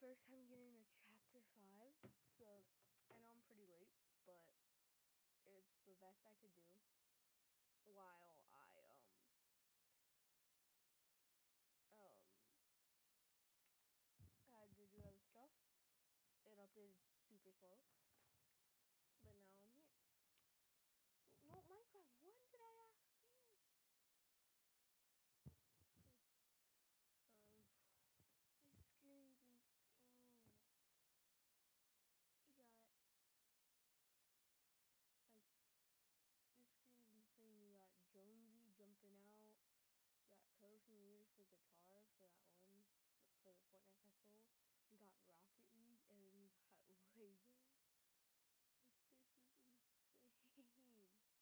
first time getting to chapter 5, so I know I'm pretty late, but it's the best I could do while I had to do other stuff. It updated super slow, but now I'm here. So, no, Minecraft, when did I ask you? This screen's insane. You got, like, this screen's insane. You got Jonesy jumping out. You got Coaching Leader for guitar for that one, for the Fortnite festival. You got Rocket League, and then you got Lego. Like, this is insane.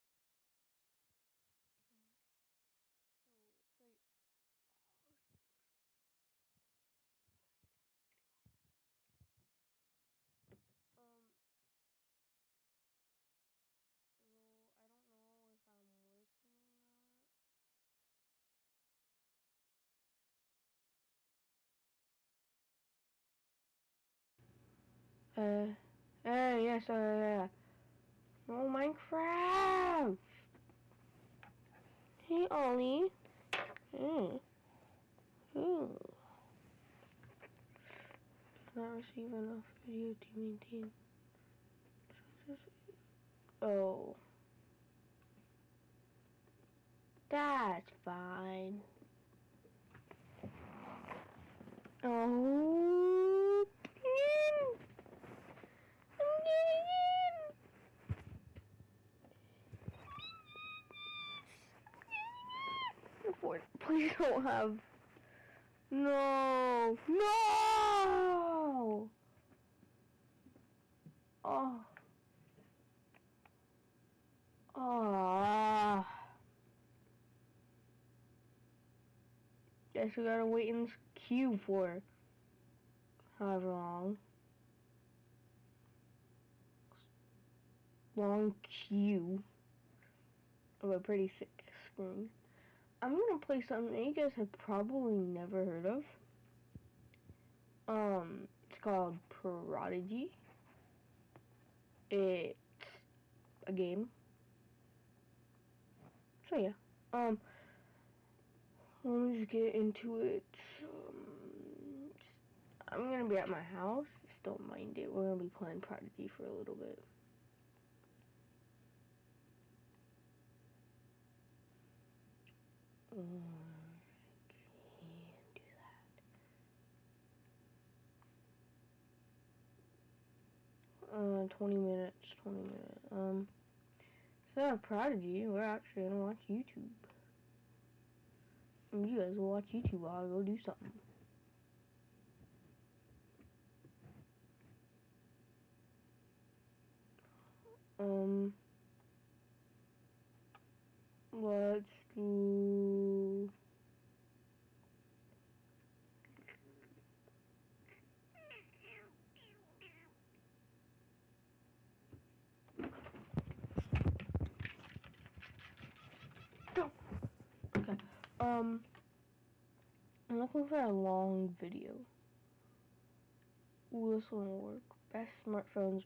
Oh, it's like, oh, this looks so I don't know if I'm working or not. Yes, yeah. Oh, Minecraft! Hey, Ollie. Hey. Not receive enough video to maintain. Oh. That's fine. Oh. I'm getting in. Please don't have. No. No. Oh. Ah. Guess we gotta wait in this queue for however long. Long queue of a pretty thick screen. I'm gonna play something that you guys have probably never heard of. It's called Prodigy. It's a game. So yeah. Let me just get into it. I'm gonna be at my house. Just don't mind it. We're gonna be playing Prodigy for a little bit. Can't do that. 20 minutes. Instead of Prodigy, we're actually gonna watch YouTube. And you guys will watch YouTube while I go do something. Let's do... Okay. I'm looking for a long video. Ooh, this one will work. Best smartphones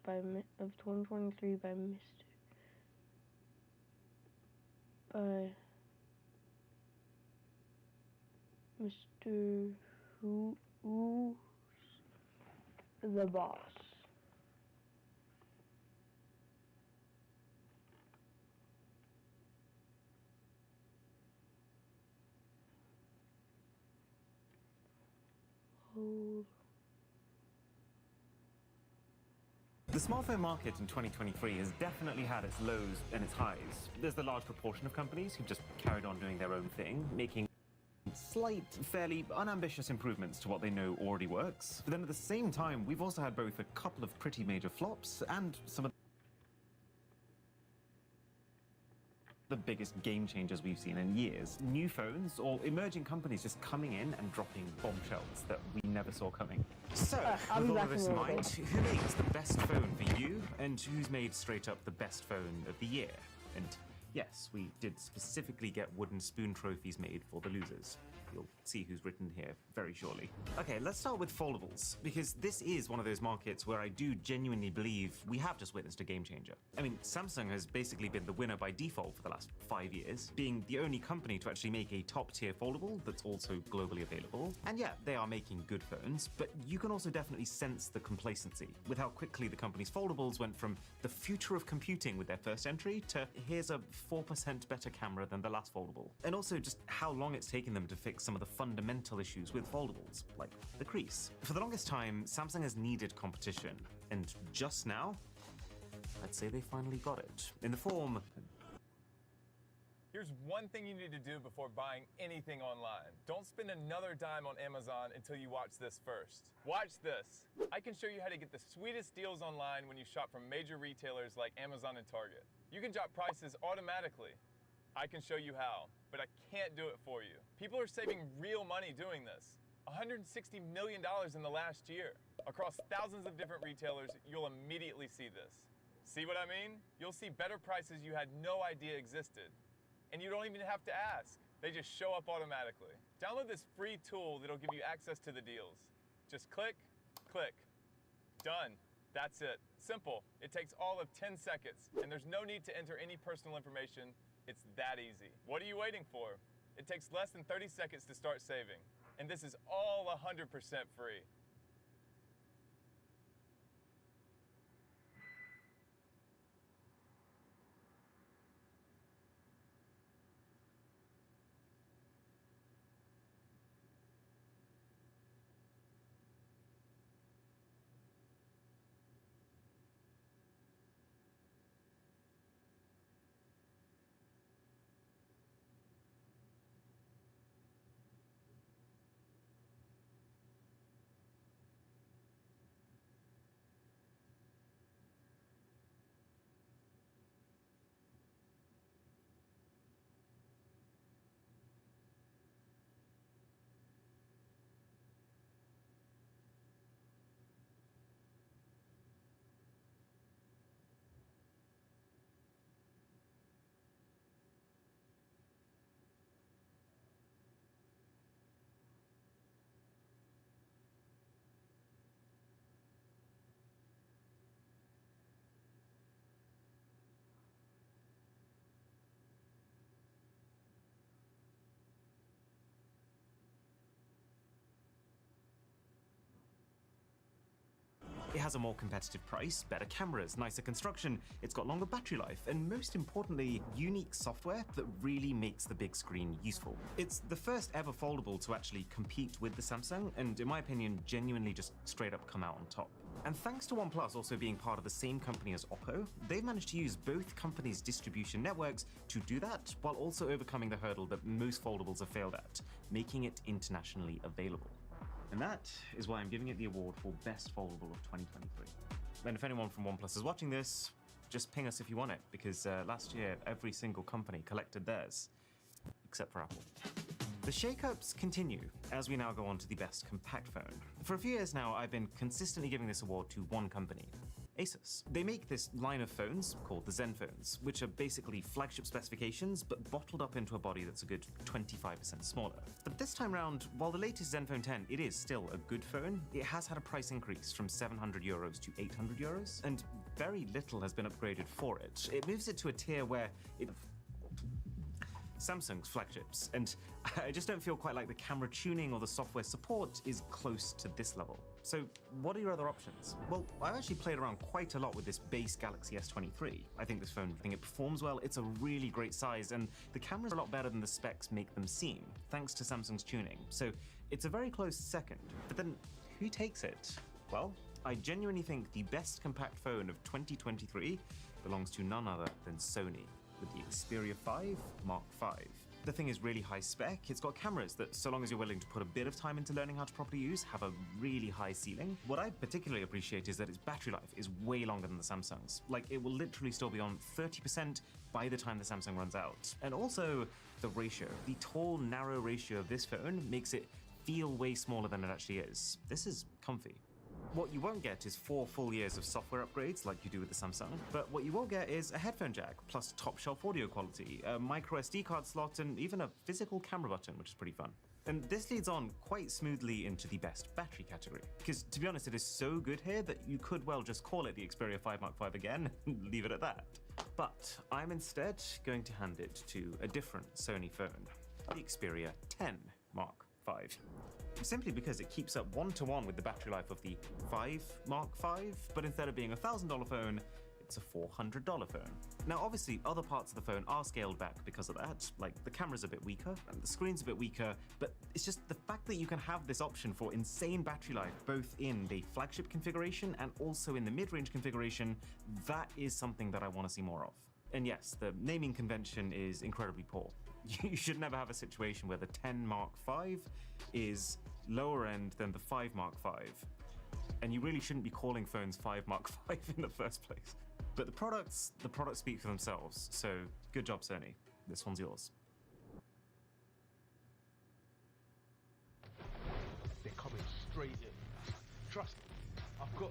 of 2023 by Mr. Who's the Boss. Hold. The smartphone market in 2023 has definitely had its lows and its highs. There's the large proportion of companies who've just carried on doing their own thing, making slight, fairly unambitious improvements to what they know already works. But then at the same time, we've also had both a couple of pretty major flops and some of the biggest game changers we've seen in years. New phones or emerging companies just coming in and dropping bombshells that we never saw coming. So, with all of this in mind, who makes the best phone for you, and who's made straight up the best phone of the year? And yes, we did specifically get wooden spoon trophies made for the losers. You'll see who's written here very shortly. Okay, let's start with foldables, because this is one of those markets where I do genuinely believe we have just witnessed a game changer. I mean, Samsung has basically been the winner by default for the last 5 years, being the only company to actually make a top-tier foldable that's also globally available. And yeah, they are making good phones, but you can also definitely sense the complacency with how quickly the company's foldables went from the future of computing with their first entry to here's a 4% better camera than the last foldable. And also just how long it's taken them to fix some of the fundamental issues with foldables, like the crease. For the longest time, Samsung has needed competition, and just now, I'd say they finally got it, in the form. Here's one thing you need to do before buying anything online. Don't spend another dime on Amazon until you watch this first. Watch this. I can show you how to get the sweetest deals online when you shop from major retailers like Amazon and Target. You can drop prices automatically. I can show you how, but I can't do it for you. People are saving real money doing this. $160 million in the last year. Across thousands of different retailers, you'll immediately see this. See what I mean? You'll see better prices you had no idea existed. And you don't even have to ask. They just show up automatically. Download this free tool that'll give you access to the deals. Just click, click. Done. That's it. Simple. It takes all of 10 seconds, and there's no need to enter any personal information. It's that easy. What are you waiting for? It takes less than 30 seconds to start saving. And this is all 100% free. It has a more competitive price, better cameras, nicer construction, it's got longer battery life, and most importantly, unique software that really makes the big screen useful. It's the first ever foldable to actually compete with the Samsung, and in my opinion, genuinely just straight up come out on top. And thanks to OnePlus also being part of the same company as Oppo, they've managed to use both companies' distribution networks to do that, while also overcoming the hurdle that most foldables have failed at, making it internationally available. And that is why I'm giving it the award for Best Foldable of 2023. And if anyone from OnePlus is watching this, just ping us if you want it, because last year every single company collected theirs, except for Apple. The shakeups continue as we now go on to the best compact phone. For a few years now, I've been consistently giving this award to one company, Asus. They make this line of phones called the Zen phones, which are basically flagship specifications, but bottled up into a body that's a good 25% smaller. But this time round, while the latest Zenfone 10, it is still a good phone, it has had a price increase from €700 to €800, and very little has been upgraded for it. It moves it to a tier where Samsung's flagships, and I just don't feel quite like the camera tuning or the software support is close to this level. So what are your other options? Well, I've actually played around quite a lot with this base Galaxy S23. I think this phone, it performs well, it's a really great size, and the cameras are a lot better than the specs make them seem, thanks to Samsung's tuning. So it's a very close second. But then, who takes it? Well, I genuinely think the best compact phone of 2023 belongs to none other than Sony, with the Xperia 5 Mark V. The thing is really high spec. It's got cameras that, so long as you're willing to put a bit of time into learning how to properly use, have a really high ceiling. What I particularly appreciate is that its battery life is way longer than the Samsung's. Like, it will literally still be on 30% by the time the Samsung runs out. And also, the ratio. The tall, narrow ratio of this phone makes it feel way smaller than it actually is. This is comfy. What you won't get is 4 full years of software upgrades like you do with the Samsung, but what you will get is a headphone jack, plus top-shelf audio quality, a micro SD card slot, and even a physical camera button, which is pretty fun. And this leads on quite smoothly into the best battery category. Because to be honest, it is so good here that you could well just call it the Xperia 5 Mark V again and leave it at that. But I'm instead going to hand it to a different Sony phone, the Xperia 10 Mark V. Simply because it keeps up one-to-one with the battery life of the 5 Mark V, but instead of being a $1,000 phone, it's a $400 phone. Now, obviously, other parts of the phone are scaled back because of that, like the camera's a bit weaker and the screen's a bit weaker, but it's just the fact that you can have this option for insane battery life, both in the flagship configuration and also in the mid-range configuration, that is something that I want to see more of. And yes, the naming convention is incredibly poor. You should never have a situation where the 10 Mark V is lower end than the 5 Mark V. And you really shouldn't be calling phones 5 Mark V in the first place. But the products speak for themselves, so good job, Sony. This one's yours. They're coming straight in. Trust me, I've got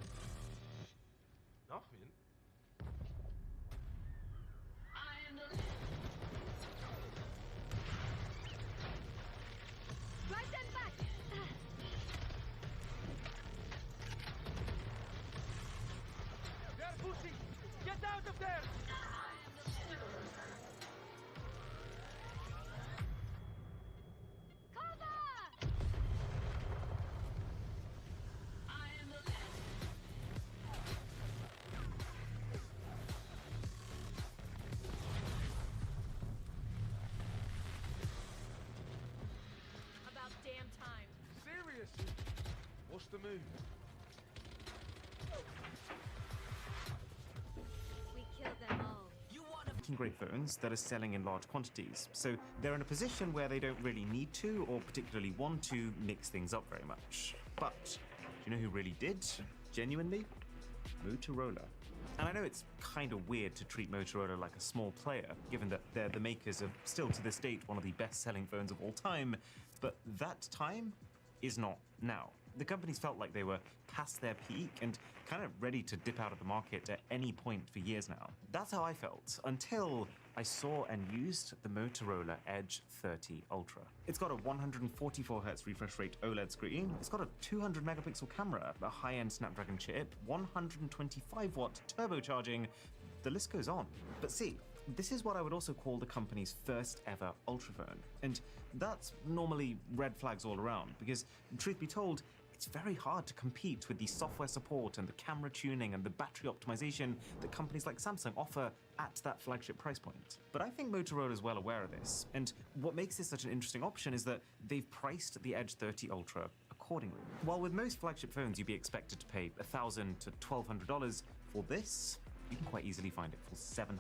nothing. Drive them back! They're pushing! Get out of there! Cover! About damn time. Seriously? What's the move? We killed them all. Making great phones that are selling in large quantities, so they're in a position where they don't really need to or particularly want to mix things up very much. But do you know who really did? Genuinely? Motorola. And I know it's kind of weird to treat Motorola like a small player, given that they're the makers of, still to this date, one of the best-selling phones of all time, but that time is not now. The companies felt like they were past their peak and kind of ready to dip out of the market at any point for years now. That's how I felt until I saw and used the Motorola Edge 30 Ultra. It's got a 144Hz refresh rate OLED screen, it's got a 200 megapixel camera, a high-end Snapdragon chip, 125-watt turbocharging, the list goes on. But see, this is what I would also call the company's first ever Ultraphone. And that's normally red flags all around, because truth be told, it's very hard to compete with the software support and the camera tuning and the battery optimization that companies like Samsung offer at that flagship price point. But I think Motorola is well aware of this, and what makes this such an interesting option is that they've priced the Edge 30 Ultra accordingly. While with most flagship phones you'd be expected to pay $1,000 to $1,200 for this, you can quite easily find it for $700,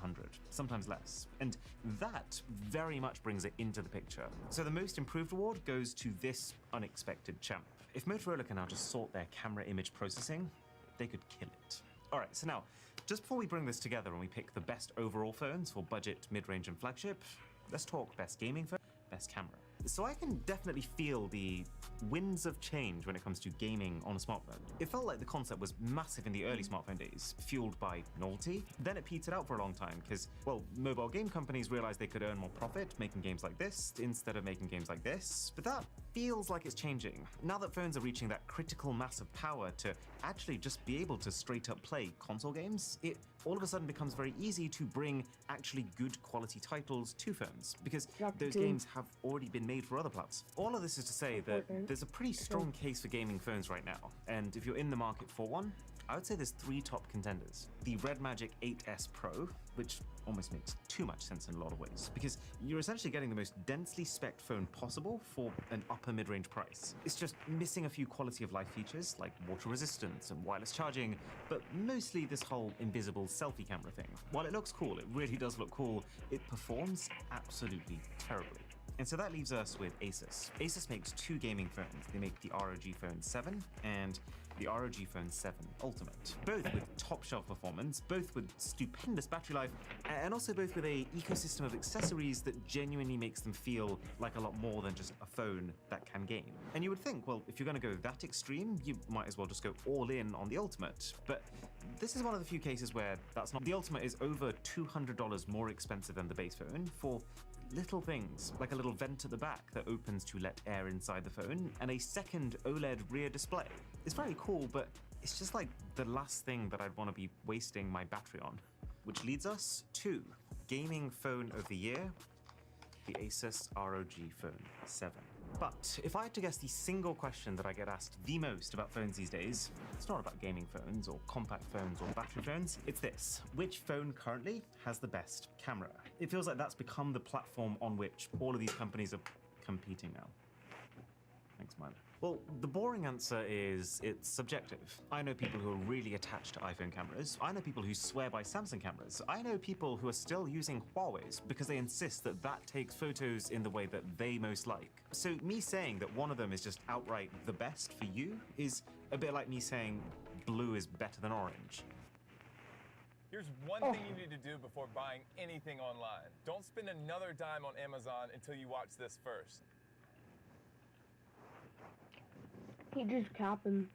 sometimes less. And that very much brings it into the picture. So the most improved award goes to this unexpected champ. If Motorola can now just sort their camera image processing, they could kill it. All right, so now, just before we bring this together and we pick the best overall phones for budget, mid-range, and flagship, let's talk best gaming phone, best camera. So I can definitely feel the winds of change when it comes to gaming on a smartphone. It felt like the concept was massive in the early smartphone days, fueled by novelty. Then it petered out for a long time because, well, mobile game companies realized they could earn more profit making games like this instead of making games like this. But that feels like it's changing. Now that phones are reaching that critical mass of power to actually just be able to straight up play console games, it all of a sudden becomes very easy to bring actually good quality titles to phones because those games have already been made for other platforms. All of this is to say that there's a pretty strong case for gaming phones right now, and if you're in the market for one, I would say there's three top contenders. The Red Magic 8S Pro, which almost makes too much sense in a lot of ways, because you're essentially getting the most densely spec'd phone possible for an upper mid-range price. It's just missing a few quality of life features like water resistance and wireless charging, but mostly this whole invisible selfie camera thing. While it looks cool, it really does look cool, it performs absolutely terribly. And so that leaves us with Asus. Asus makes two gaming phones. They make the ROG Phone 7 and the ROG Phone 7 Ultimate. Both with top shelf performance, both with stupendous battery life, and also both with an ecosystem of accessories that genuinely makes them feel like a lot more than just a phone that can game. And you would think, well, if you're going to go that extreme, you might as well just go all in on the Ultimate. But this is one of the few cases where that's not. The Ultimate is over $200 more expensive than the base phone for little things, like a little vent at the back that opens to let air inside the phone, and a second OLED rear display. It's very cool, but it's just like the last thing that I'd want to be wasting my battery on. Which leads us to Gaming Phone of the Year, the Asus ROG Phone 7. But if I had to guess the single question that I get asked the most about phones these days, it's not about gaming phones or compact phones or battery phones, it's this: which phone currently has the best camera? It feels like that's become the platform on which all of these companies are competing now. Thanks, Milo. Well, the boring answer is it's subjective. I know people who are really attached to iPhone cameras. I know people who swear by Samsung cameras. I know people who are still using Huawei's because they insist that that takes photos in the way that they most like. So me saying that one of them is just outright the best for you is a bit like me saying blue is better than orange. Here's one thing you need to do before buying anything online. Don't spend another dime on Amazon until you watch this first. He just capping.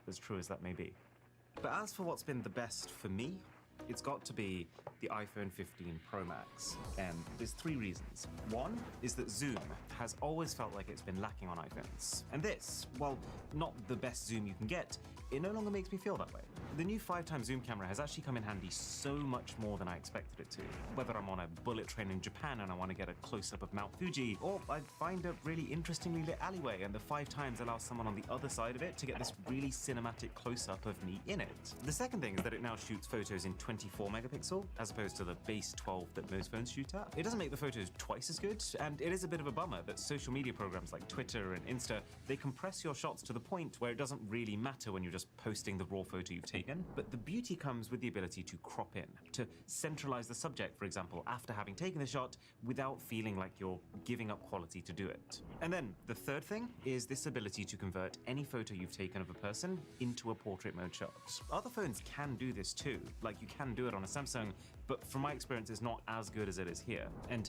As true as that may be. But as for what's been the best for me, it's got to be the iPhone 15 Pro Max, and there's three reasons. One is that zoom has always felt like it's been lacking on iPhones, and this, while not the best zoom you can get, it no longer makes me feel that way. The new 5x zoom camera has actually come in handy so much more than I expected it to. Whether I'm on a bullet train in Japan and I want to get a close-up of Mount Fuji, or I find a really interestingly lit alleyway and the 5x allows someone on the other side of it to get this really cinematic close-up of me in it. The second thing is that it now shoots photos in 24 megapixel, as opposed to the base 12 that most phones shoot at. It doesn't make the photos twice as good, and it is a bit of a bummer that social media programs like Twitter and Insta, they compress your shots to the point where it doesn't really matter when you're just posting the raw photo you've taken. But the beauty comes with the ability to crop in, to centralize the subject, for example, after having taken the shot without feeling like you're giving up quality to do it. And then the third thing is this ability to convert any photo you've taken of a person into a portrait mode shot. Other phones can do this too, like you can do it on a Samsung, but from my experience it's not as good as it is here. And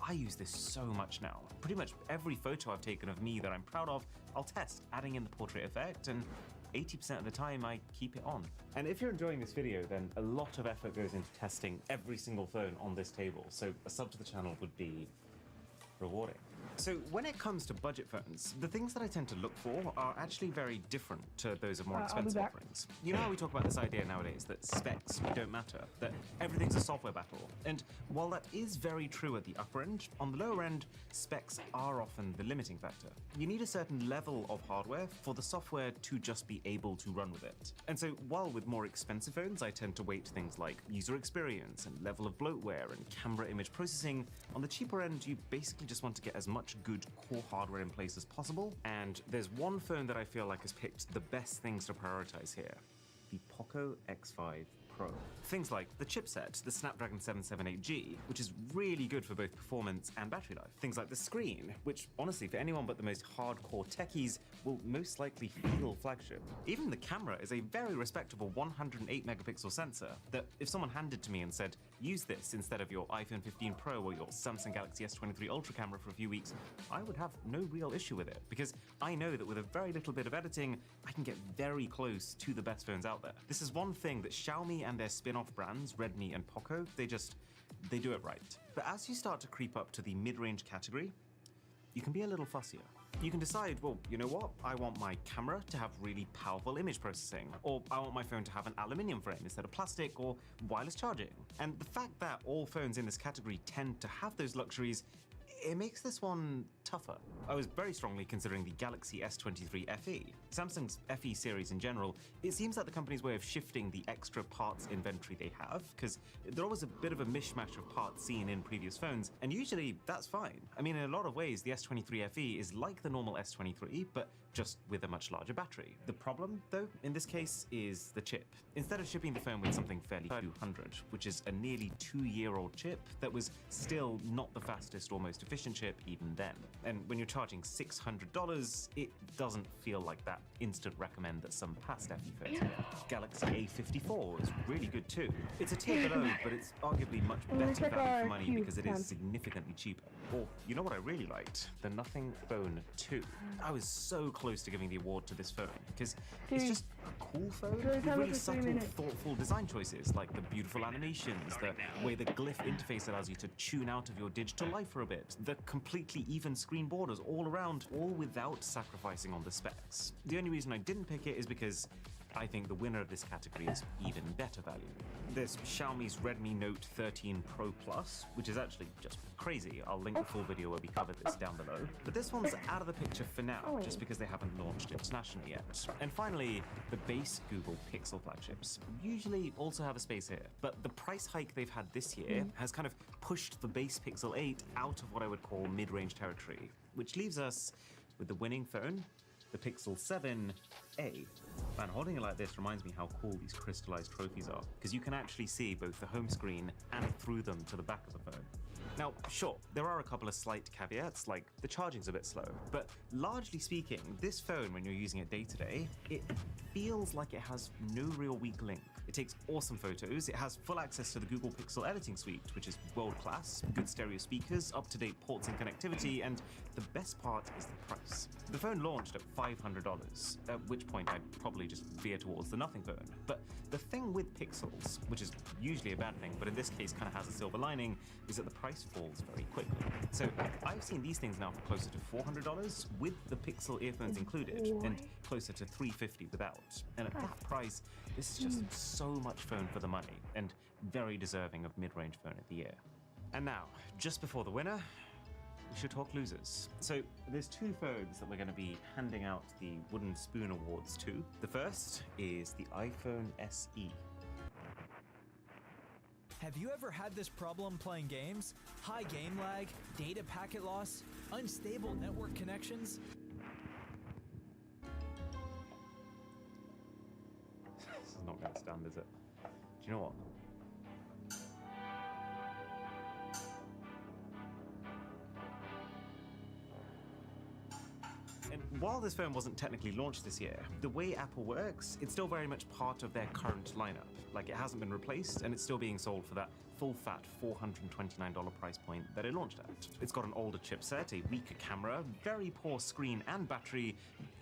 I use this so much now. Pretty much every photo I've taken of me that I'm proud of, I'll test adding in the portrait effect, and 80% of the time I keep it on. And if you're enjoying this video, then a lot of effort goes into testing every single phone on this table, so a sub to the channel would be rewarding. So when it comes to budget phones, the things that I tend to look for are actually very different to those of more expensive offerings. You know how we talk about this idea nowadays that specs don't matter, that everything's a software battle. And while that is very true at the upper end, on the lower end, specs are often the limiting factor. You need a certain level of hardware for the software to just be able to run with it. And so while with more expensive phones, I tend to weight things like user experience and level of bloatware and camera image processing, on the cheaper end, you basically just want to get as much good core hardware in place as possible, and there's one phone that I feel like has picked the best things to prioritize here: the Poco X5 Pro. Things like the chipset, the Snapdragon 778G, which is really good for both performance and battery life. Things like the screen, which honestly for anyone but the most hardcore techies will most likely feel flagship. Even the camera is a very respectable 108 megapixel sensor that if someone handed to me and said, use this instead of your iPhone 15 Pro or your Samsung Galaxy S23 Ultra camera for a few weeks, I would have no real issue with it, because I know that with a very little bit of editing, I can get very close to the best phones out there. This is one thing that Xiaomi and their spin-off brands, Redmi and Poco, they do it right. But as you start to creep up to the mid-range category, you can be a little fussier. You can decide, well, you know what? I want my camera to have really powerful image processing, or I want my phone to have an aluminium frame instead of plastic, or wireless charging. And the fact that all phones in this category tend to have those luxuries, it makes this one tougher. I was very strongly considering the Galaxy S23 FE. Samsung's FE series in general, it seems like the company's way of shifting the extra parts inventory they have, because they're always a bit of a mishmash of parts seen in previous phones, and usually that's fine. I mean, in a lot of ways, the S23 FE is like the normal S23, but just with a much larger battery. The problem, though, in this case, is the chip. Instead of shipping the phone with something fairly 200, which is a nearly 2-year-old chip that was still not the fastest or most efficient chip even then. And when you're charging $600, it doesn't feel like that instant recommend that some past FE phones get. Galaxy A54 is really good too. It's a tier below, but it's arguably much better value for money because it is significantly cheaper. Or, you know what I really liked? The Nothing Phone 2. I was so close to giving the award to this phone because it's just cool phone Really with time really for 3 subtle, minutes. thoughtful design choices, like the beautiful animations, the way the glyph interface allows you to tune out of your digital life for a bit, the completely even screen borders all around, all without sacrificing on the specs. The only reason I didn't pick it is because I think the winner of this category is even better value. There's Xiaomi's Redmi Note 13 Pro Plus, which is actually just crazy. I'll link the full video where we cover this down below. But this one's out of the picture for now, just because they haven't launched internationally yet. And finally, the base Google Pixel flagships usually also have a space here, but the price hike they've had this year has kind of pushed the base Pixel 8 out of what I would call mid-range territory, which leaves us with the winning phone, the Pixel 7a. Man, holding it like this reminds me how cool these crystallized trophies are, because you can actually see both the home screen and through them to the back of the phone. Now, sure, there are a couple of slight caveats, like the charging's a bit slow, but largely speaking, this phone, when you're using it day to day, it feels like it has no real weak link. It takes awesome photos, it has full access to the Google Pixel editing suite, which is world-class, good stereo speakers, up-to-date ports and connectivity, and the best part is the price. The phone launched at $500, at which point I'd probably just veer towards the nothing phone. But the thing with Pixels, which is usually a bad thing, but in this case kind of has a silver lining, is that the price falls very quickly. So I've seen these things now for closer to $400 with the Pixel earphones included, and closer to $350 without. And at that price, this is just so much phone for the money, and very deserving of mid-range phone of the year. And now, just before the winner, we should talk losers. So there's two phones that we're going to be handing out the Wooden Spoon Awards to. The first is the iPhone SE. Have you ever had this problem playing games? High game lag, data packet loss, unstable network connections? This is not going to stand, is it? Do you know what? And while this phone wasn't technically launched this year, the way Apple works, it's still very much part of their current lineup. Like, it hasn't been replaced, and it's still being sold for that full-fat $429 price point that it launched at. It's got an older chipset, a weaker camera, very poor screen and battery.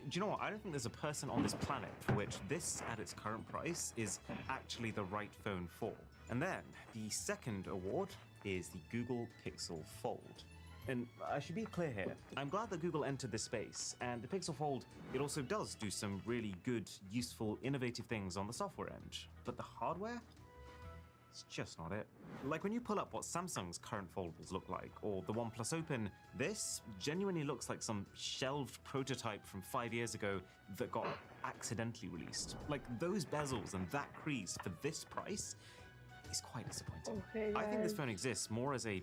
Do you know what? I don't think there's a person on this planet for which this, at its current price, is actually the right phone for. And then, the second award is the Google Pixel Fold. And I should be clear here, I'm glad that Google entered this space, and the Pixel Fold, it also does do some really good, useful, innovative things on the software end. But the hardware? It's just not it. Like when you pull up what Samsung's current foldables look like, or the OnePlus Open, this genuinely looks like some shelved prototype from 5 years ago that got accidentally released. Like those bezels and that crease for this price is quite disappointing. Okay, I think this guys. phone exists more as a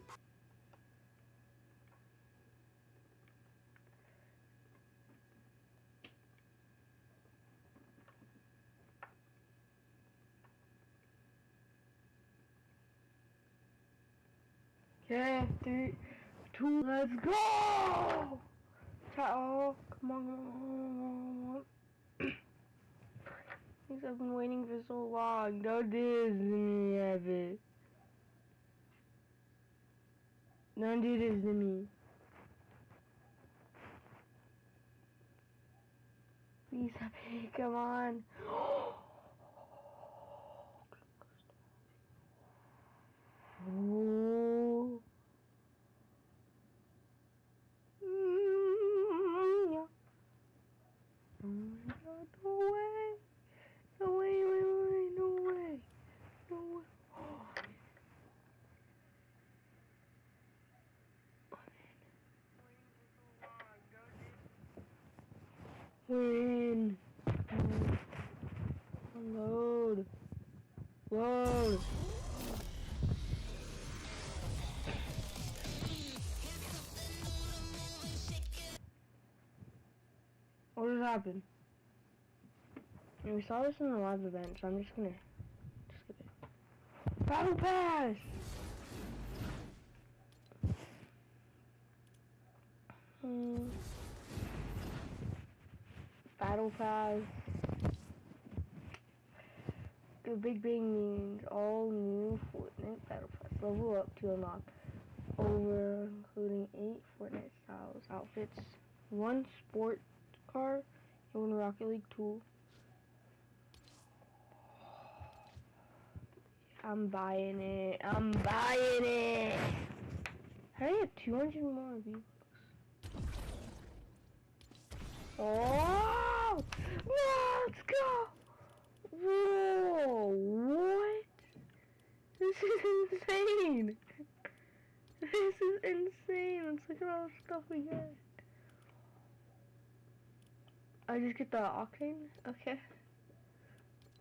Okay, 3, 2, let's go! Ciao. Come on. Things I've been waiting for so long. Don't do this to me, Evan. Don't do this to me. Please, Evan, come on. Oh. Yeah. Oh my God, no way. No way, no way. No way. Win. Load. Load. What just happened? And we saw this in the live event, so I'm just gonna skip it. Battle Pass! Battle Pass. The Big Bang means all new Fortnite Battle Pass. Level up to unlock over, including 8 Fortnite styles outfits, 1 sport car, and 1 Rocket League tool. I'm buying it. I'm buying it. How do I get 200 more V-Bucks? Oh! No, let's go! Whoa! What? This is insane! This is insane! Let's look at all the stuff we get. I just get the octane? Okay.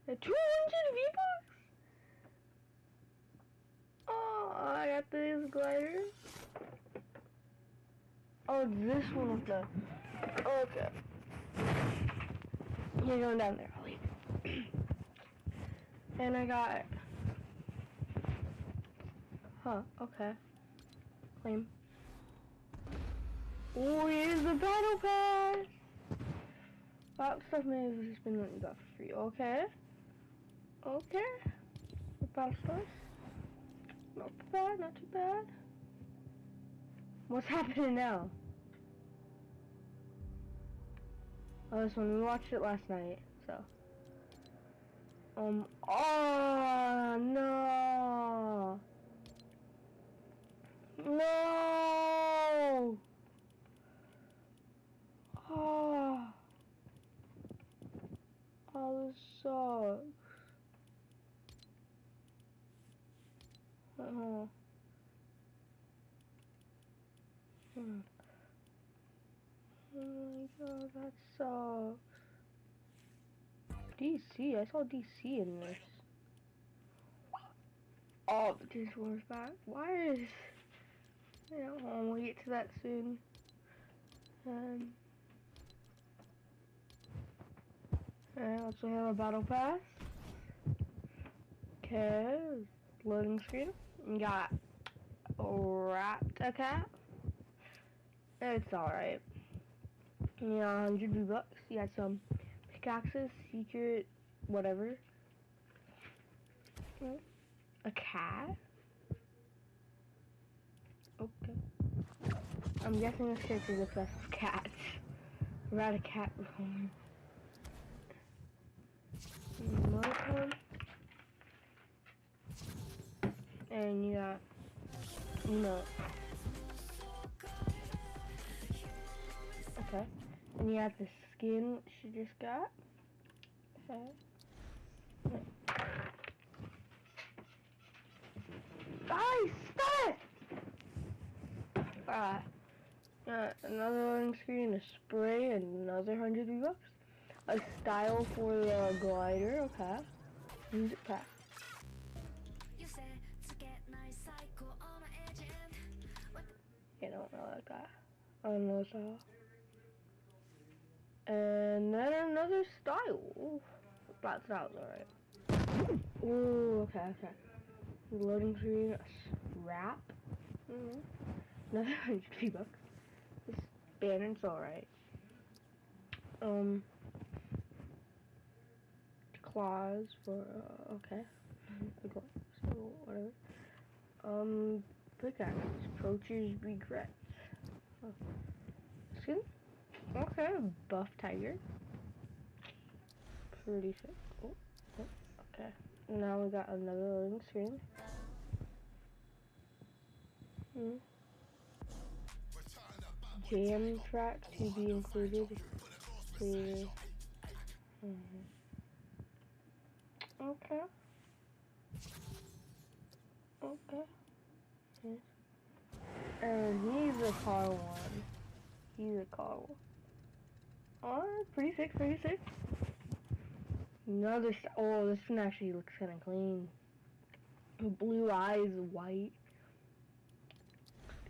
200 V-Bucks? Oh, I got this glider. Oh, this one with the... Okay. You're going down there. I'll leave. And I got... Huh, okay. Claim. Oh, here's the battle pass! That stuff may have just been what you got for free. Okay. Okay. The battle stars. Not too bad, not too bad. What's happening now? Oh, this one, we watched it last night, so. Oh, no! No! Oh, oh, this sucks. Oh. Oh my god, that sucks. DC, I saw DC in this. Oh, the Discord's back. Why is... Yeah, we'll get to that soon. I also have a battle pass. Okay, loading screen. You got wrapped a cat. It's alright. Yeah, 100 V-Bucks. You got some pickaxes, secret, whatever. A cat? Okay. I'm guessing this character is obsessed with cats. Rat a cat room. Another one. And you got, okay. And you got the skin she just got. Okay. Guys, stop it! Another loading screen, a spray, another 100 V-Bucks. A style for the glider, okay. Music pack. Yeah, don't know like that. I don't know style. And then another style. Ooh, that style's alright. Ooh, okay. Loading screen, a wrap. Another 100 V-Bucks. This banner's alright. Claws for, okay. The claws, so whatever. Pickaxe, poacher's regret. Oh. Skin? Okay, buff tiger. Pretty sick. Oh, okay. Now we got another loading screen. Jam track to be included. Please. Okay. And he's a car one. Oh, pretty sick. Another oh, this one actually looks kind of clean. Blue eyes, white.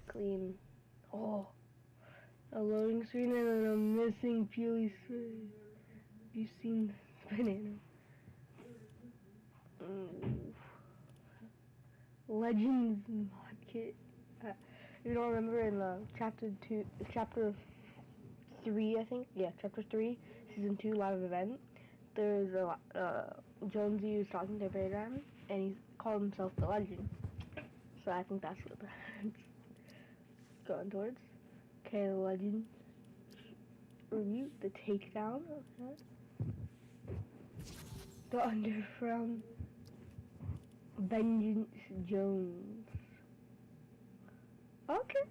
Clean. Oh. A loading screen and then a missing peely spray. You've seen this banana. Legends mod kit. You don't remember in chapter 3, I think? Yeah, chapter 3, season 2 live event. There's Jonesy who's talking to Paradigm, and he's called himself the Legend. So I think that's what that's going towards. Okay, the Legend. Review the takedown. Okay. The underground Vengeance Jones. Okay.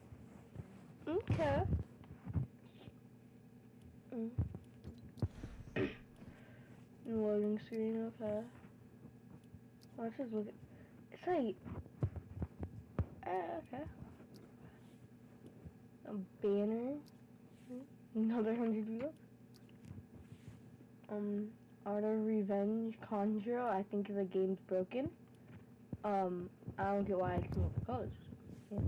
Okay. Loading screen, okay. Let's just look at. It's like. Okay. A banner. Another 100 views. Art of Revenge Conjure. I think the game's broken. I don't get why I can move the colors. Yeah.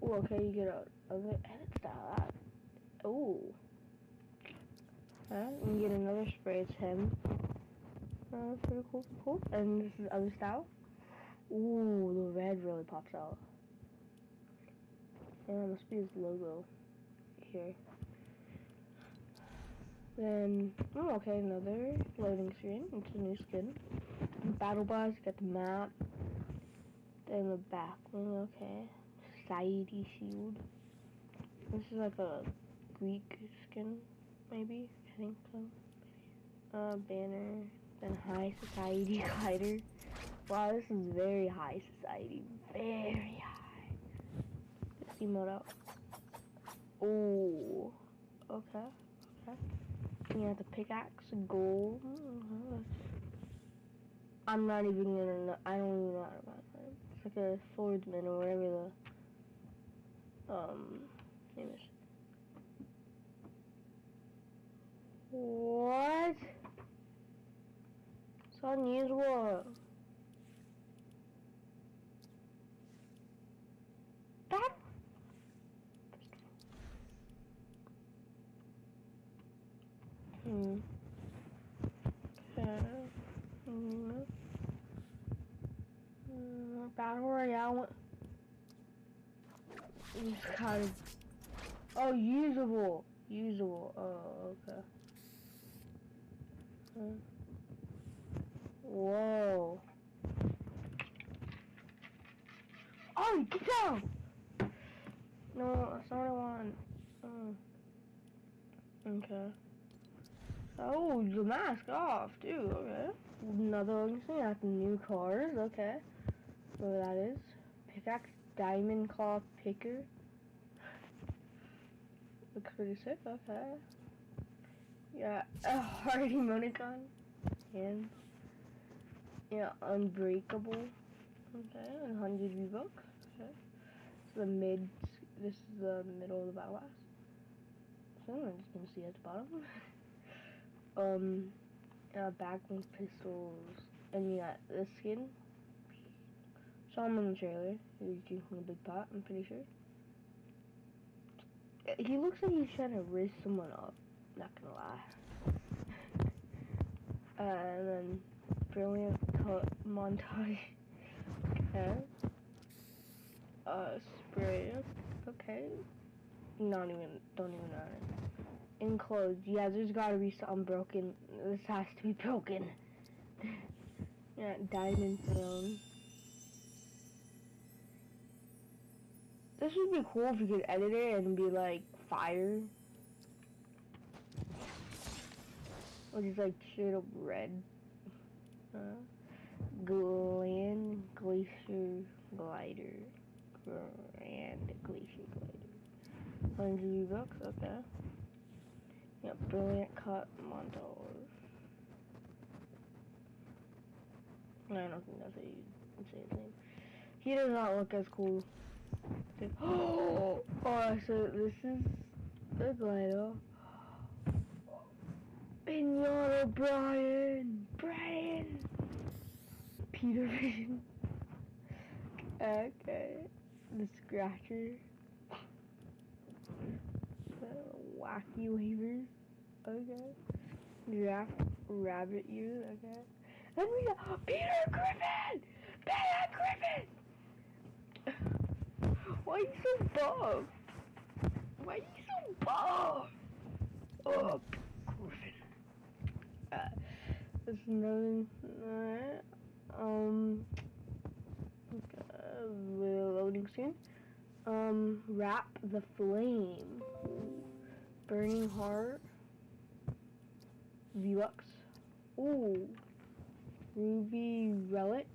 Ooh, okay, you get a other edit style. Ooh. Alright, you get another spray. It's him. That's pretty cool. Cool. And this is other style. Ooh, the red really pops out. Yeah, it must be his logo here. Then, oh, okay, another loading screen. It's a new skin. Battle Bus, got the map. Then the back one, okay. Society Shield. This is like a Greek skin, maybe? I think so. Banner. Then High Society Glider. Wow, this is very high society. Very high. Let's see mode out. Oh. Okay. Okay. You have the pickaxe, gold. I'm not even gonna know. I don't even know how to buy it. It's like a swordsman or whatever the name is. What? It's unusual. That. Okay. Battle Royale. It's kind of. Oh, usable. Usable. Oh, okay. Whoa. Oh, get down! No, that's not what I want. Okay. Oh, the mask off, dude. Okay. Another thing. I have new cars. Okay. Whatever that is. Pickaxe, diamond claw picker. Looks pretty sick. Okay. Yeah, a hard emoticon. And yeah, unbreakable. Okay, and 100 V-Bucks. Okay. So this is the middle of the battle pass. So I'm just gonna see at the bottom. Back with pistols. And you got this skin. Saw him in the trailer. He was drinking a big pot, I'm pretty sure. He looks like he's trying to raise someone up. Not gonna lie. And then brilliant cut montage. Okay. Spray. Okay. Don't even know it. Enclosed. Yeah, there's gotta be something broken. This has to be broken. Yeah, diamond throne. This would be cool if you could edit it and be like fire. Or just like straight up red. Glacier Glider. Grand Glacier Glider. 100 V-Bucks, okay. Yeah, brilliant cut montage. I don't think that's how you say his name. He does not look as cool. Oh, so this is the glider. Pinata Brian. Peter Vision. Okay. The Scratcher. Wacky Wavers. Okay. Giraffe. Rabbit ears. Okay. And we got Peter Griffin! Peter Griffin! Why are you so buff? Why are you so buff? Oh, Griffin. There's another. Loading soon. Wrap the Flame. Burning Heart. V-Bucks. Ooh. Ruby Relic.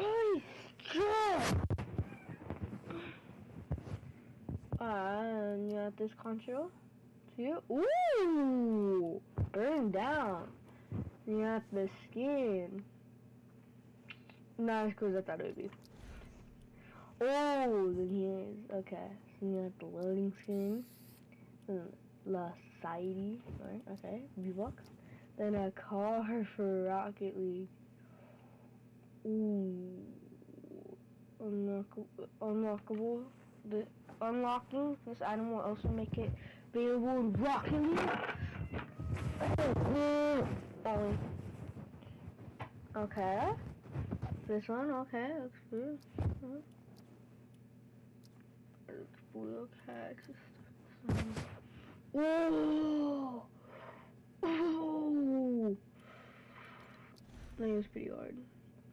Holy shit! And you got this concho. Too. Ooh! Burn down. You got the skin. Not as cool as I thought it would be. Oh, then here's. Okay. So you got the loading screen. La Society. Right, okay. V-Bucks. Then a car for Rocket League. Ooh. Unlockable. The unlocking this item will also make it available in Rocket League. Oh. Okay. This one, okay, looks good. Looks blue, okay. Whoa! Oh! I think it's pretty hard.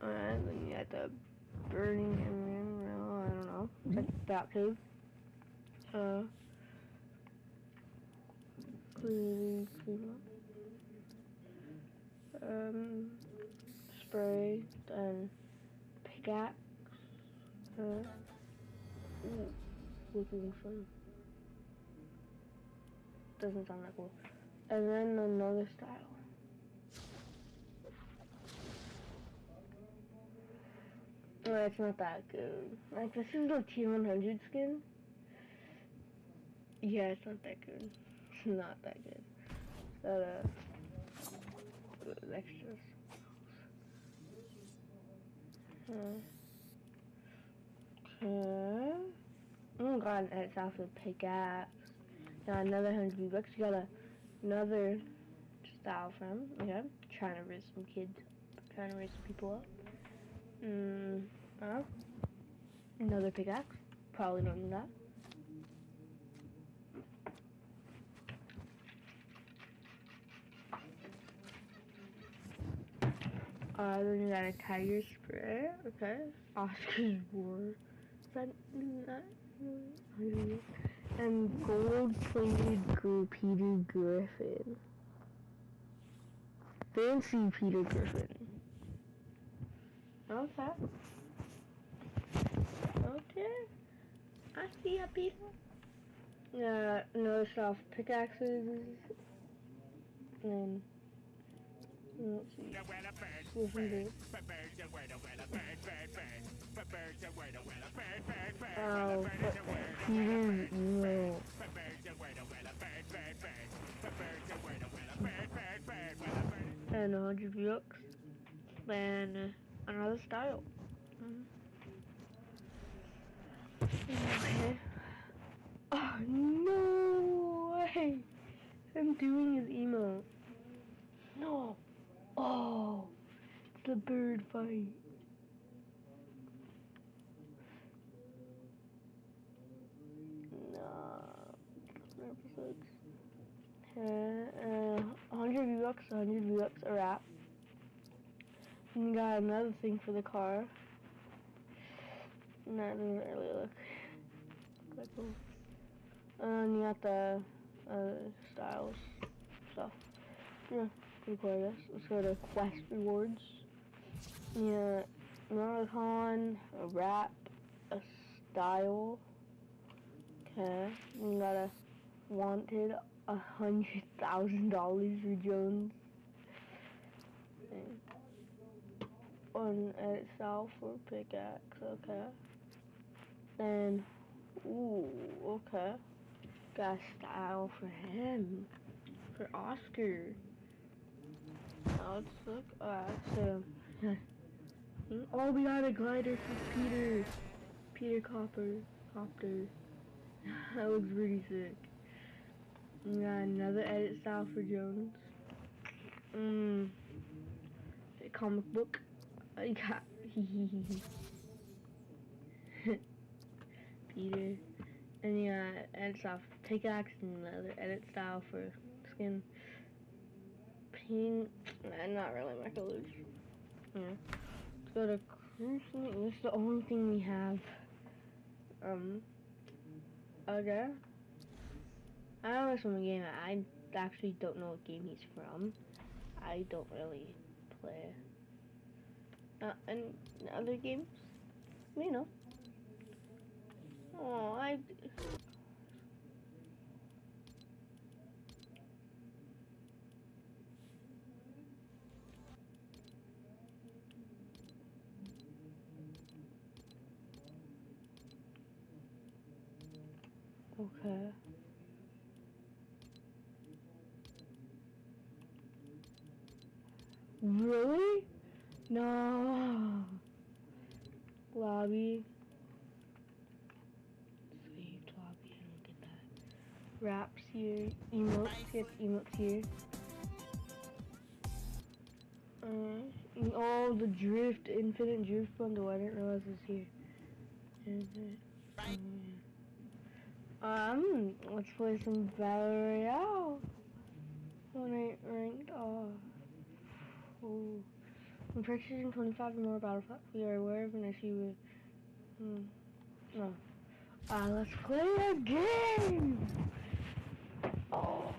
Alright, then you got the burning and well, I don't know. It's like Bat Cave. Clean up. Spray, then pickaxe. Ooh, looking fun. Doesn't sound that cool. And then another style. Oh, it's not that good. Like, this is the T100 skin. Yeah, it's not that good. It's not that good. Extras. Okay. Oh god, and it's off the pickaxe. Got another 100 V-Bucks. You got another style from, okay. Trying to raise some kids. Trying to raise some people up. Another pickaxe. Probably don't need that. Then you got a tiger spray. Okay. Oscar's War. Is that not? And gold-plated Peter Griffin. Fancy Peter Griffin. Okay. Okay. I see a Peter. Yeah, another soft pickaxes. And let's see. Oh, Peter's emo. And 100 V-Bucks. Then another style. Okay. Oh, no way! I'm doing his emo. No! Oh! It's the bird fight. No. Episodes. 100 V-Bucks, 100 V-Bucks, a wrap. And you got another thing for the car. And that doesn't really look that cool. And you got the styles stuff. Yeah, pretty cool, I guess. Let's go to quest rewards. Yeah, Marathon, a wrap, a style. Okay, you got a wanted $100,000 for Jones. On edit style for pickaxe. Okay. Then, ooh, okay. Got a style for him. For Oscar. Now let's look. So. Oh, we got a glider for Peter. Peter Copter. That looks pretty sick. We got another edit style for Jones. A comic book. I got Peter. And yeah, edit style for pickaxe and another edit style for skin. Pink. Not really my colors. Yeah. Let's go to cruising. This is the only thing we have. Okay. I know this from a game. I actually don't know what game he's from. I don't really play And other games? You know. Oh, okay. Really? No. Lobby. Saved lobby. I don't get that. Raps here. Emotes. Get emotes here. Oh, the drift. Infinite drift bundle. I didn't realize it was here. Let's play some Battle Royale. When I ranked. Oh. When purchasing 25 or more battle packs, we are aware of an issue with. No. Let's play a game! Oh.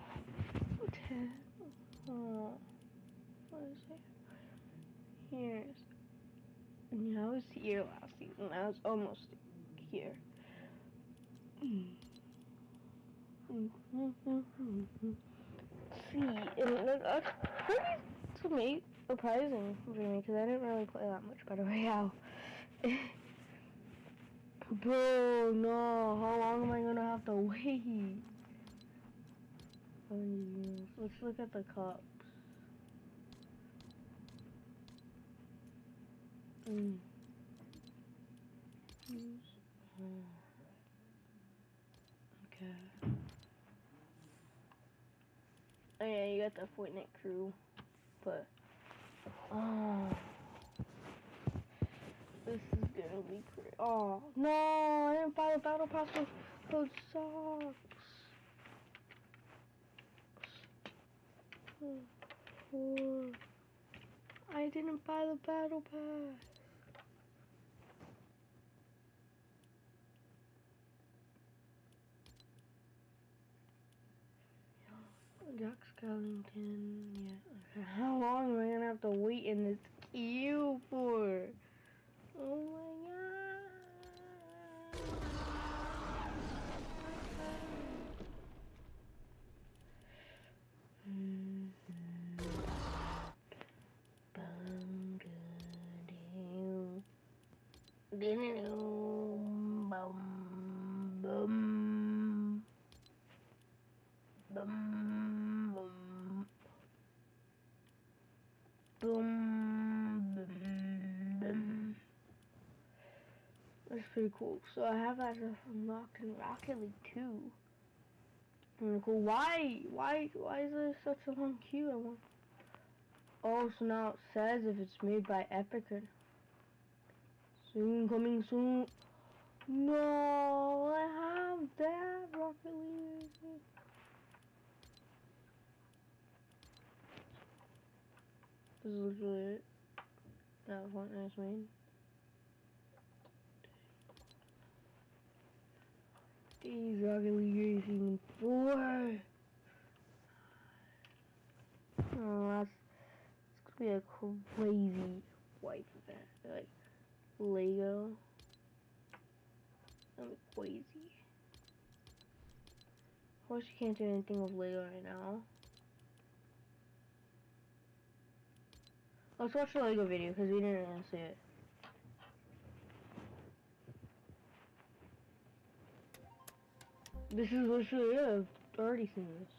10. Oh. What is it? Here's. And I was here last season. I was almost here. See, and that's pretty surprising for me because I didn't really play that much Battle Royale. Bro, no, how long am I gonna have to wait? Let's look at the cups. Okay. Oh yeah, you got the Fortnite crew, but this is gonna be pretty. Oh no, I didn't buy the battle pass. Code sucks. Poor. I didn't buy the battle pass. Jack Skellington, yeah. How long am I gonna have to wait in this queue for? Oh my god. That's pretty cool. So I have that unlocked in Rocket League too. Cool. Why? Why is there such a long queue? Oh, so now it says if it's made by Epic or soon, coming soon. No, I have that Rocket League. This is literally it. That Fortnite's made. These Rocket League Racing 4. Oh, it's gonna be a crazy wife event. Like Lego. It's gonna be crazy. Of course, you can't do anything with Lego right now. Let's watch the Lego video because we didn't really see it. This is literally it. I've already seen this.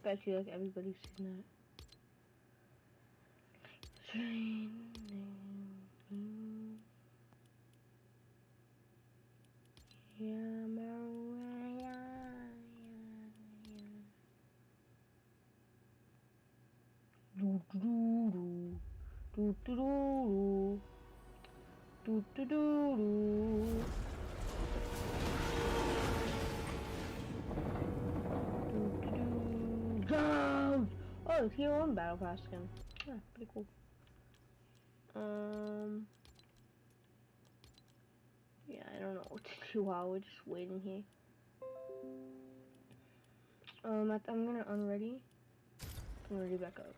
Bet you like everybody's seen that. Oh, tier 1 battle pass skin. Yeah, pretty cool. Yeah, I don't know what to do while we're just waiting here. I'm gonna unready and ready back up.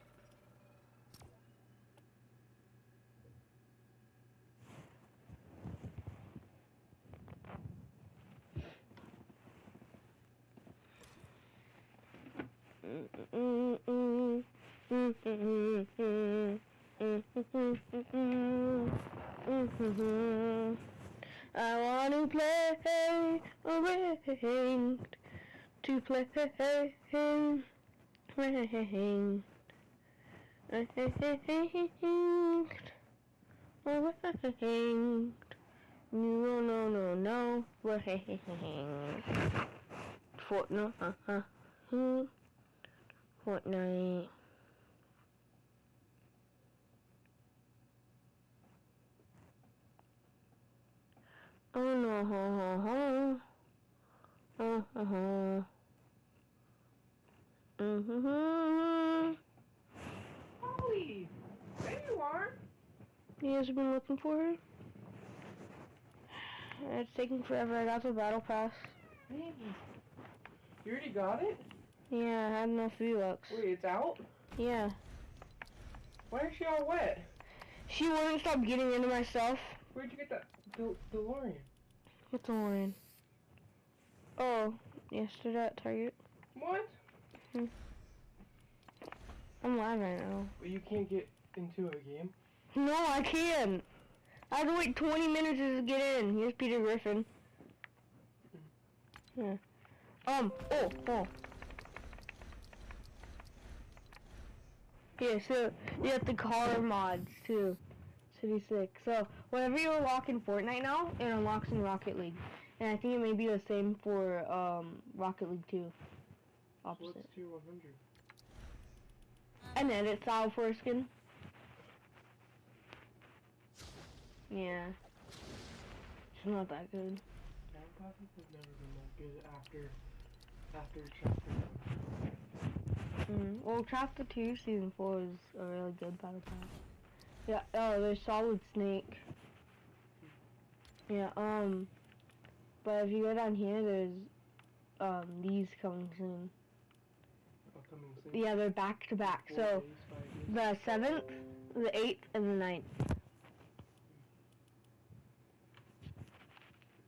I want to play ranked, to play ranked, no, Fortnite. Oh no, Holly, there you are. You guys have been looking for her? It's taking forever. I got the battle pass. Hey, you already got it? Yeah, I had enough V-Bucks. Wait, it's out? Yeah. Why is she all wet? She wouldn't stop getting into my stuff. Where'd you get that DeLorean? What's the line? Oh, yesterday at Target. What? I'm live right now. Well, you can't get into a game. No, I can't. I have to wait 20 minutes to get in. Here's Peter Griffin. Yeah. Oh. Yeah, so you have the car mods too. City 6. So whenever you unlock in Fortnite now, it unlocks in Rocket League. And I think it may be the same for Rocket League 2. Opposite. What's tier 100? An edit style for a skin. Yeah. It's not that good. Battle passes have never been that good after chapter 1. Well, Chapter 2 Season 4 is a really good battle pass. Yeah, there's Solid Snake. Yeah, but if you go down here, there's, these coming soon. Coming soon. Yeah, they're back to back. 4 So, days, 5 days. the 7th, the 8th, and the 9th.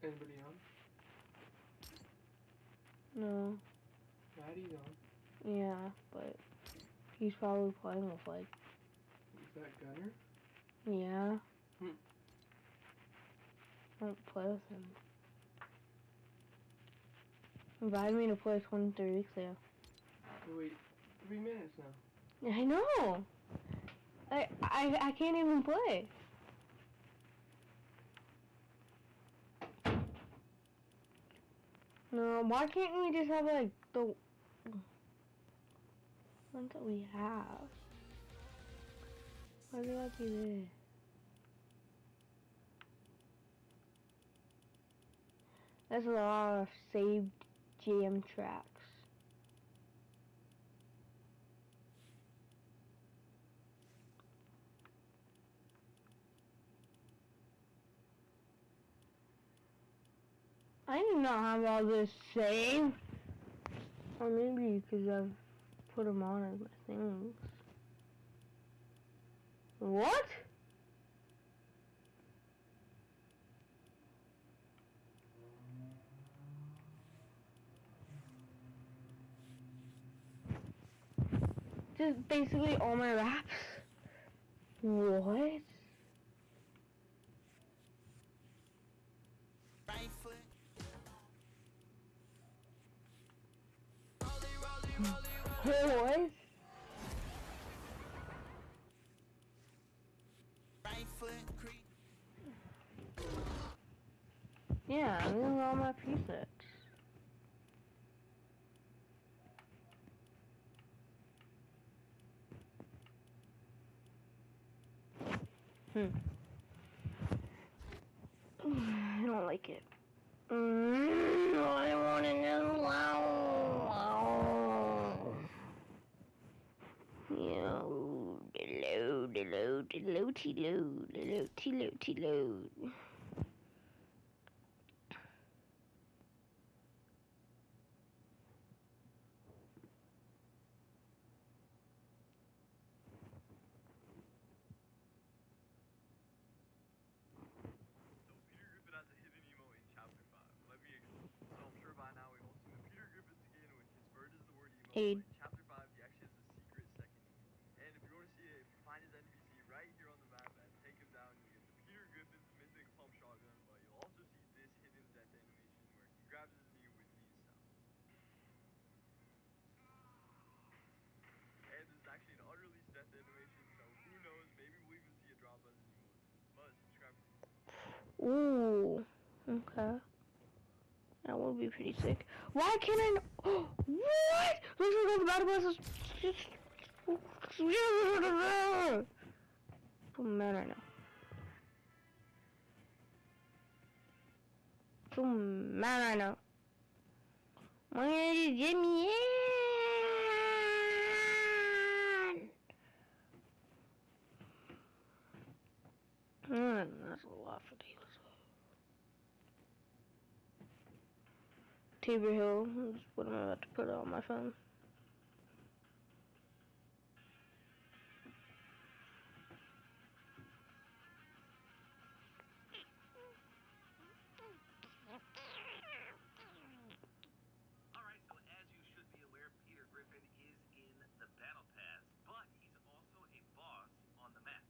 Anybody on? No. Maddie's on. Yeah, but he's probably playing with, like, Is that Gunner? yeah. I don't play with him. Invited me to play 23 weeks ago. Wait, 3 minutes now. I know. I can't even play. No, why can't we just have like the ones that we have? Why do that be there? There's a lot of saved jam tracks. I do not have all this saved. Or maybe because I've put them on as my things. What? Just basically all my raps? What? What? Yeah, these are all my presets. I don't like it. I want it as loud. Yeah, the load, load, load. Aid. Ooh. Okay. That would be pretty sick. Why can't I? What? Looks like the battle bus is. So mad right now. So mad right now. Why did you get me in? That's a lot for Davis. Tabor Hill is what I'm about to put on my phone. Alright, so as you should be aware, Peter Griffin is in the Battle Pass, but he's also a boss on the map.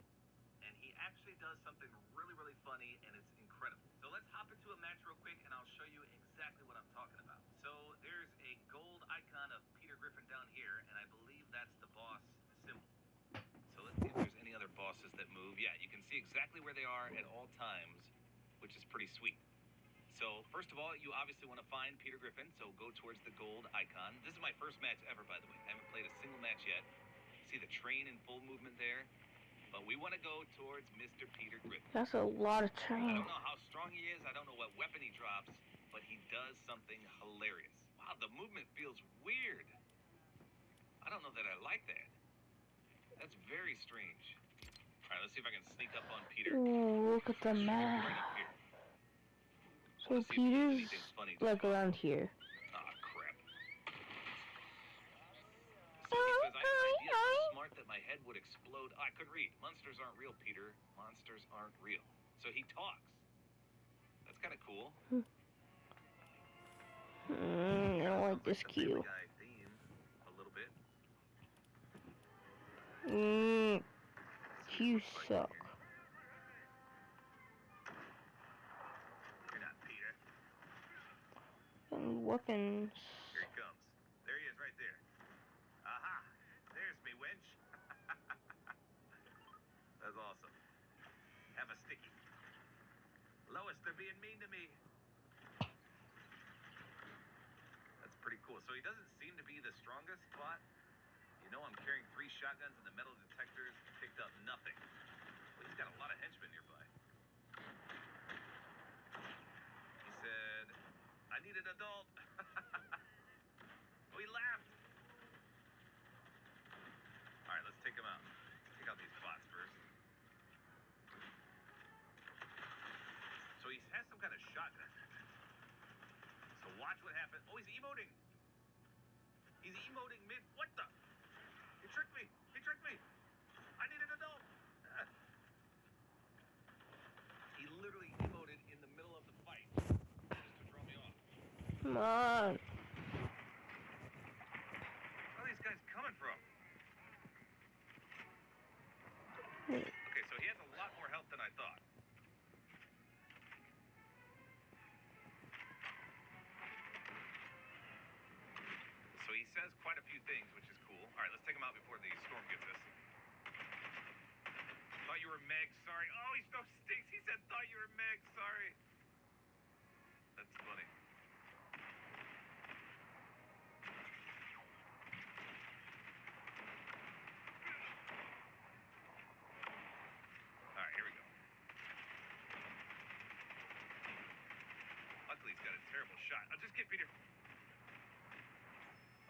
And he actually does something really, really funny, and it's incredible. So let's hop into a match real quick, and I'll show you exactly what I'm talking about. So there's a gold icon of Peter Griffin down here, and I believe that's the boss symbol. So let's see if there's any other bosses that move. Yeah, you can see exactly where they are at all times, which is pretty sweet. So first of all, you obviously want to find Peter Griffin, so go towards the gold icon. This is my first match ever, by the way. I haven't played a single match yet. See the train in full movement there? But we want to go towards Mr. Peter Griffin. That's a lot of I train. don't know how strong he is. I don't know what weapon he drops, but he does something hilarious. Wow, the movement feels weird. I don't know that I like that. That's very strange. All right, let's see if I can sneak up on Peter. Ooh, look at the Right map. up here. So Peter's like around here. Ah, crap. So he says, I have an idea so smart that my head would explode. I couldn't read. Monsters aren't real, Peter. Monsters aren't real. So he talks. That's kind of cool. I don't like this cue. A little bit. You suck. You're not Peter. And weapons. Here he comes. There he is right there. Aha! There's me, wench. That's awesome. Have a sticky. Lois, they're being mean to me. That's pretty cool. So he doesn't seem to be the strongest, but you know I'm carrying 3 shotguns and the metal detectors picked up nothing. Well, he's got a lot of henchmen nearby. He said, I need an adult. Oh, he laughed. All right, let's take him out. Take out these bots first. So he has some kind of shotgun. So watch what happens. Oh, he's emoting. He's emoting mid. What the? He tricked me. He tricked me. I need an adult. He literally emoted in the middle of the fight just to draw me off. Come on. Where are these guys coming from? Okay, so he has a lot more health than I thought. So he says quite a few things, which is cool. All right, let's take him out before the storm gets us. Thought you were Meg, sorry. Oh, he so stinks. He said, thought you were Meg, sorry. That's funny. All right, here we go. Luckily, he's got a terrible shot. I'll just get Peter.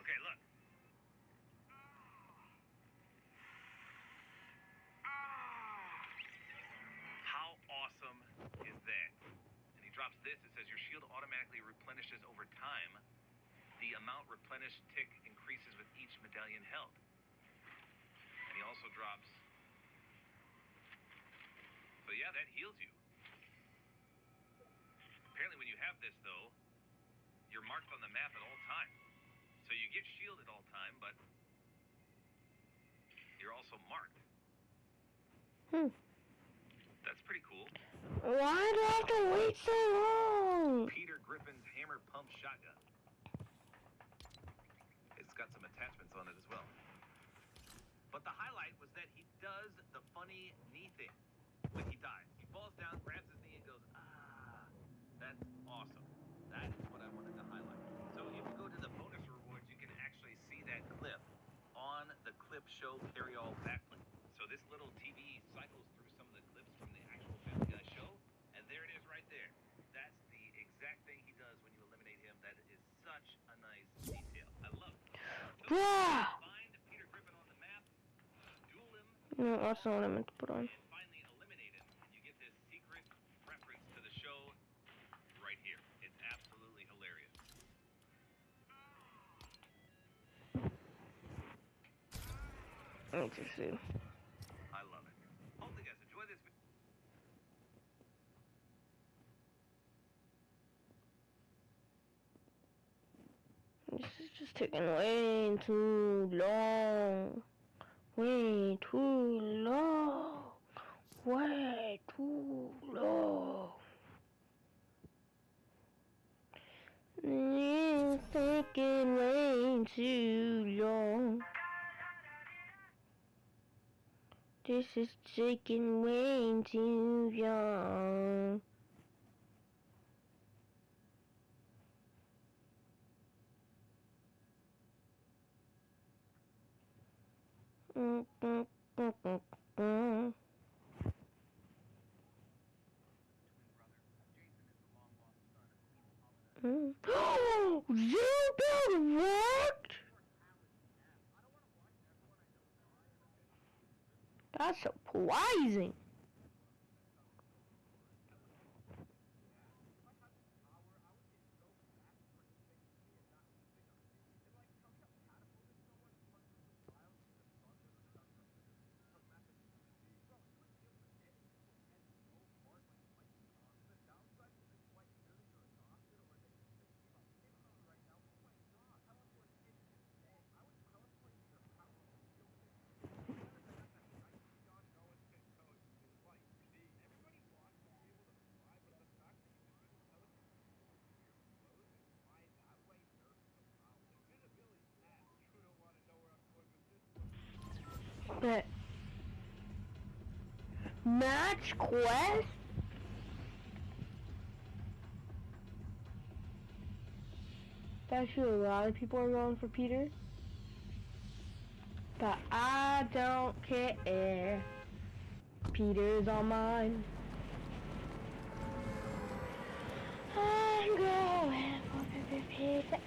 Okay, look. drops this. It says your shield automatically replenishes over time. The amount replenished tick increases with each medallion held. And he also drops. So yeah, that heals you. Apparently when you have this though, you're marked on the map at all times. So you get shield at all time, but you're also marked. That's pretty cool. Why do I have to wait so long? Peter Griffin's hammer pump shotgun. It's got some attachments on it as well. But the highlight was that he does the funny knee thing when he dies. He falls down, grabs his knee, and goes, ah. That's awesome. That is what I wanted to highlight. So if you go to the bonus rewards, you can actually see that clip on the clip show Carry All backplate. So this little TV cycles through some of the clips from the actual Family Guy show, and there it is right there. That's the exact thing he does when you eliminate him. That is such a nice detail. I love it. So find Peter Griffin on the map, duel him, No, that's not what I meant to put on. and finally eliminate him, and you get this secret reference to the show right here. It's absolutely hilarious. Interesting. I love it. Hopefully you guys enjoy this video. This is just taking way too long. Way too long. Way too long. It's taking way too long. This is taking way too long. You what? That's surprising. But match quest? Actually, a lot of people are going for Peter. But I don't care. Peter's on mine. I'm going for Peter.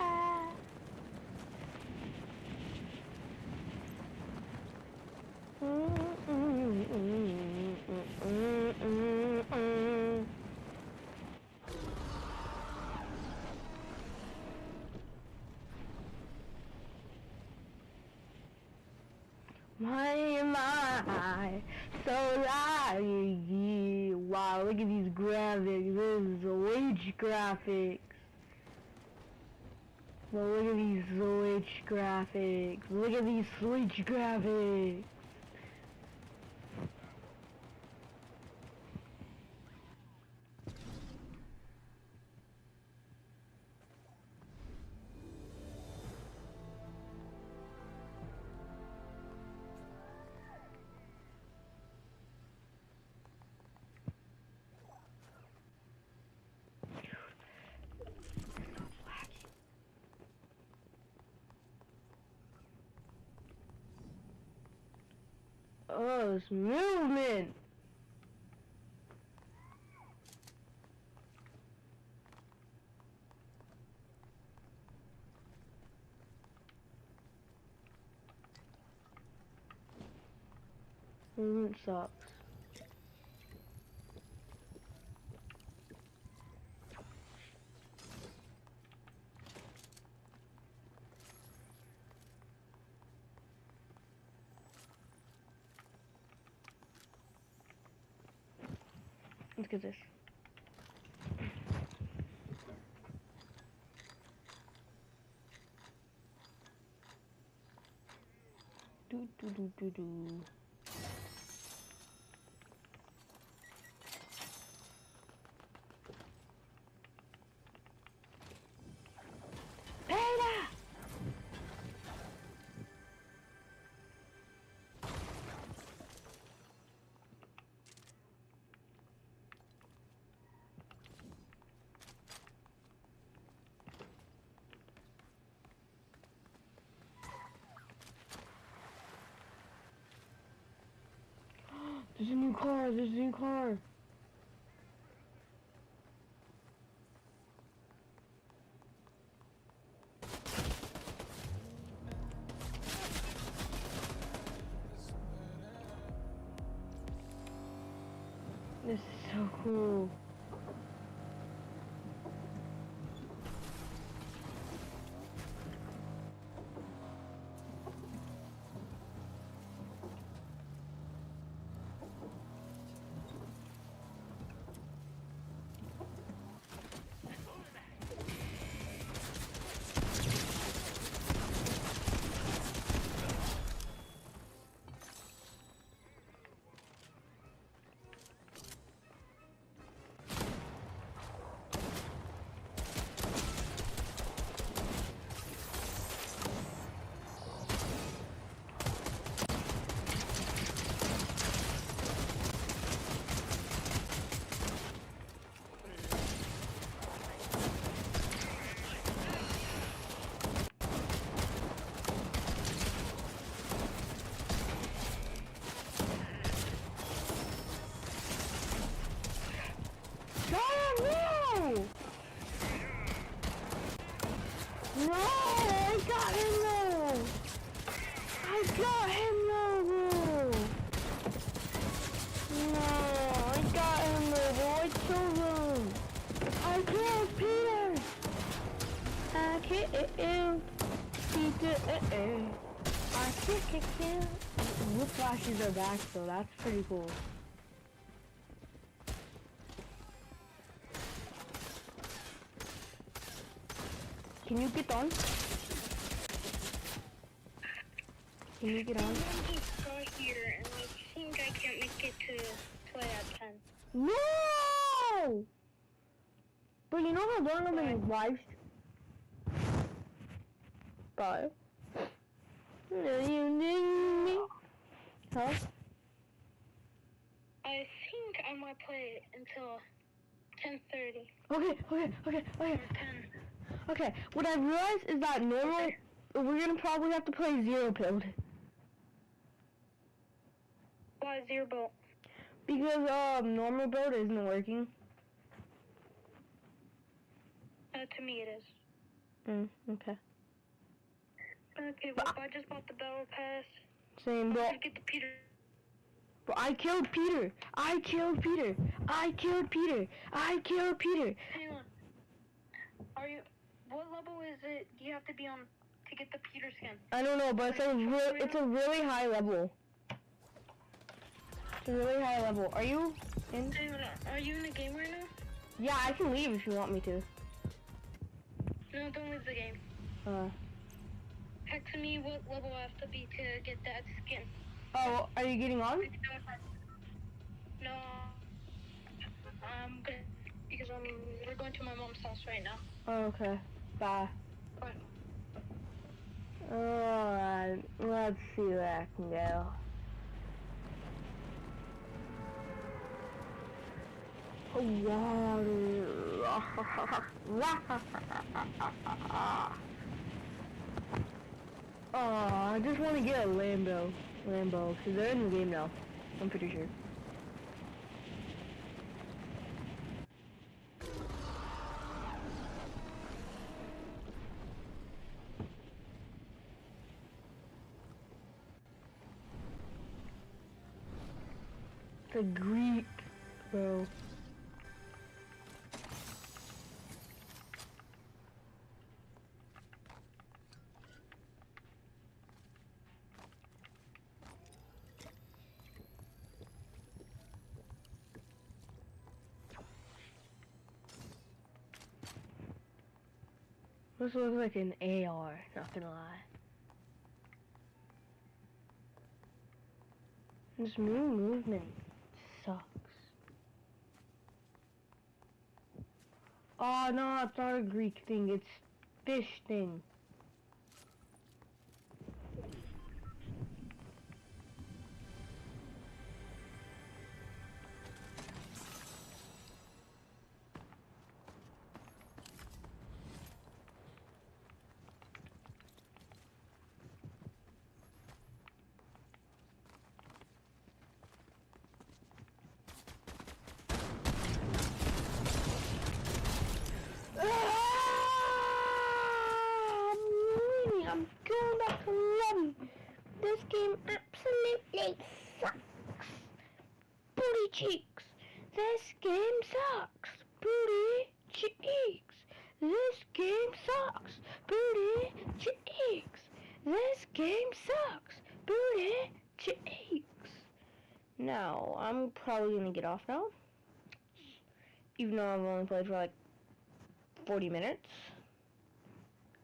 Why am I so laggy? Wow, look at these graphics. This is Switch graphics. Well, look at these Switch graphics. Look at these Switch graphics. Oh, it's movement! Movement sucks. Let's get this. Do do do do do. Ada! There's a new car, there's a new car. This is so cool. No! No! I got him though! I got him though! No! I got him though! I killed him! I killed Peter! I killed Peter! I killed him! Whiplashes are back though, that's pretty cool. Can you get on? Can you get on? I'm here, and I think I can't make it to 20 out of 10. No! But you know how long I've been live? Bye. Huh? I think I might play until 10:30 Okay. or 10. Okay, what I realized is that normal, we're gonna probably have to play zero build. Why zero build? Because, normal build isn't working. To me it is. Okay. Okay, well, I just bought the battle pass. Same, bro. I'm gonna get the Peter. Bro, I killed Peter! I killed Peter! I killed Peter! I killed Peter! Hang on. What level is it do you have to be on to get the Peter skin? I don't know, but it's a really high level. It's a really high level. Are you in? Hang on, are you in the game right now? Yeah, I can leave if you want me to. No, don't leave the game. Text me what level I have to be to get that skin. Oh, are you getting on? No, I'm good because we're going to my mom's house right now. Oh, okay. Bye. Bye. Alright, let's see where I can go. Oh, I just want to get a Lambo, because they're in the game now. I'm pretty sure. The Greek, bro. This looks like an AR, not gonna lie. This new movement sucks. Oh no, it's not a Greek thing, it's fish thing. I'm going back to lobby. This game absolutely sucks. Booty cheeks. This game sucks. Booty cheeks. This game sucks. Booty cheeks. This game sucks. Booty cheeks. Now, I'm probably gonna get off now. Even though I've only played for like 40 minutes.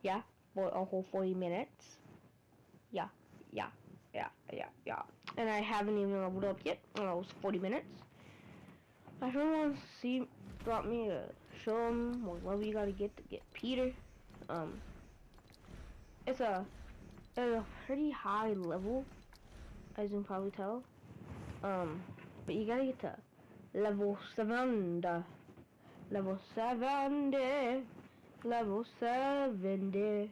Yeah, for a whole 40 minutes. Yeah. And I haven't even leveled up yet. It was 40 minutes. My friend wants to see, brought me to show him what level you gotta get to get Peter. It's a pretty high level, as you can probably tell. But you gotta get to level 70. Level 70. Level 70.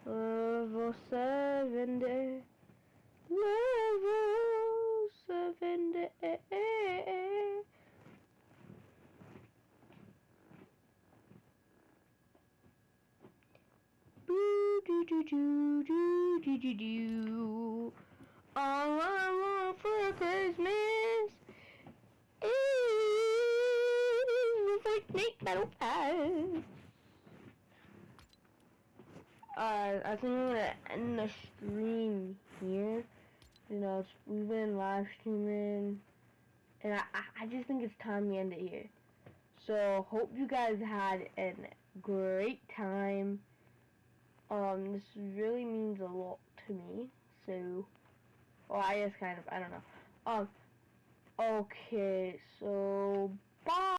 Level 70. Level 70. Boo doo doo doo doo doo doo doo. All I want for Christmas is the Fortnite Battle Pass. I think I'm gonna end the stream here. You know, we've been live streaming, and I just think it's time we end it here. So, hope you guys had a great time. This really means a lot to me. So, well, I guess kind of, I don't know. Okay, so